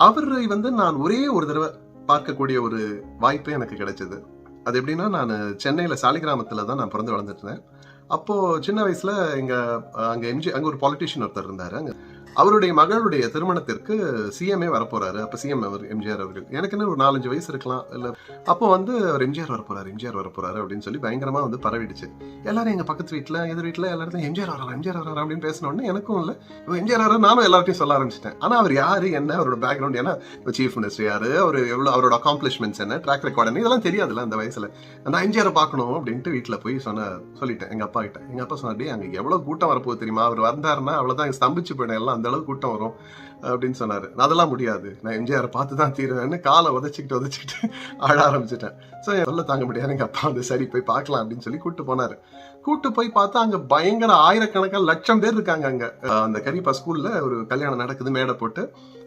அவரை வந்து நான் ஒரே ஒரு தடவை பார்க்கக்கூடிய ஒரு வாய்ப்பு எனக்கு கிடைச்சது. அது எப்படின்னா, நான் சென்னையில சாலிகிராமத்துல தான் நான் பிறந்து வளர்ந்துட்டு இருந்தேன். அப்போ சின்ன வயசுல அங்க ஒரு பாலிட்டிஷியன் ஒருத்தர் இருந்தாரு. அவருடைய மகளுடைய திருமணத்திற்கு சிஎம்ஏ வரப்போறாரு. அப்ப சிஎம் அவர் எம்ஜிஆர் அவர்கள். எனக்கு என்ன ஒரு 4-5 வயசு இருக்கலாம். இல்ல அப்போ வந்து அவர் எம்ஜிஆர் வரப்போறாரு அப்படின்னு சொல்லி பயங்கரமா வந்து பரவிடுச்சு. எல்லாரும் எங்க பக்கத்து வீட்டுல, எதிர் வீட்டுல எல்லாரும் எம்ஜிஆர் வராரு அப்படின்னு பேசின உடனே எனக்கும் இல்ல எம்ஜிஆர் வர நானும் எல்லார்ட்டையும் சொல்ல ஆரம்பிச்சிட்டேன். ஆனா அவர் யாரு, என்ன அவரோட பேக்ரவுண்ட், ஏன்னா சீஃப் மினிஸ்டர் யாரு, அவர் எவ்வளவு, அவரோட அக்காம்ப்ளிஷ்மெண்ட்ஸ் என்ன, ட்ராக் ரெக்கார்ட் இதெல்லாம் தெரியாதுல்ல அந்த வயசுல. நான் எம்ஜிஆர் பார்க்கணும் அப்படின்ட்டு வீட்டுல போய் சொல்லிட்டேன் எங்க அப்பா கிட்ட. எங்க அப்பா சொன்னாரு, அங்க எவ்வளவு கூட்டம் வரப்போகுது தெரியுமா, அவர் வந்தாருன்னா அவ்வளவுதான் ஸ்தம்பிச்சு போயிடும், எல்லாம் அந்த அளவுக்கு கூட்டம் வரும் அப்படின்னு சொன்னாரு. அதெல்லாம் முடியாது, நான் எம்ஜிஆர் பார்த்து தான் தீருவேன்னு காலை உதச்சிக்கிட்டு ஆட ஆரம்பிச்சிட்டேன். சோ சொல்ல தாங்க முடியாது. எங்க அப்பா வந்து சரி போய் பார்க்கலாம் அப்படின்னு சொல்லி கூட்டு போனாரு. கூட்டு போய் பார்த்தா அங்க பயங்கர ஆயிரக்கணக்கான லட்சம் பேர் இருக்காங்க. அங்க அந்த கரிப்பா ஸ்கூல்ல ஒரு கல்யாணம் நடக்குது, மேடை போட்டு.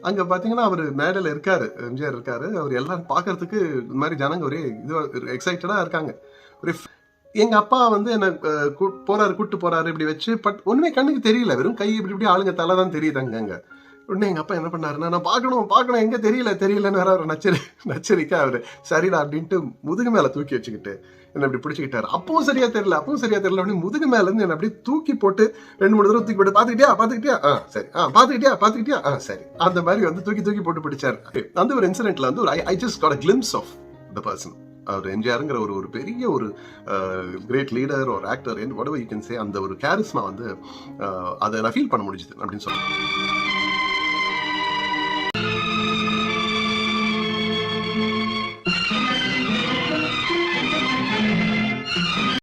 அங்க பாத்தீங்கன்னா அவர் மேடையில இருக்காரு, எம்ஜிஆர் இருக்காரு. அவர் எல்லாரும் பாக்குறதுக்கு இந்த மாதிரி ஜனங்க ஒரே இது எக்ஸைட்டடா இருக்காங்க. ஒரு எங்க அப்பா வந்து என்ன கூட்டு போறாரு இப்படி வச்சு. பட் ஒண்ணுமே கண்ணுக்கு தெரியல, வெறும் கை இப்படி ஆளுங்க தலை தான் தெரியுது அங்க. உடனே எங்க அப்பா என்ன பண்ணாருன்னா, நான் பார்க்கணும் எங்க தெரியலன்னு வேற அவர் நச்சரிக்க அவரு சரிடா அப்படின்ட்டு முதுகு மேல தூக்கி வச்சுக்கிட்டு என்ன இப்படி பிடிச்சுக்கிட்டாரு. அப்பவும் சரியா தெரியல அப்படின்னு முதுகு மேல இருந்து என்ன அப்படியே தூக்கி போட்டு 2-3 தடவை தூக்கி போட்டு பாத்துக்கிட்டியா சரி, பாத்துக்கிட்டியா சரி, அந்த மாதிரி வந்து தூக்கி போட்டு பிடிச்சாரு. அந்த ஒரு இன்சிடென்ட்ல வந்து I just got a glimpse of the person. அவர் எம்ஜிஆருங்கிற ஒரு பெரிய ஒரு கிரேட் லீடர் ஒரு actor, whatever you can say, அந்த ஒரு கேரிஸ்மா வந்து அதை நான் ஃபீல் பண்ண முடிஞ்சது அப்படின்னு சொல்றேன்.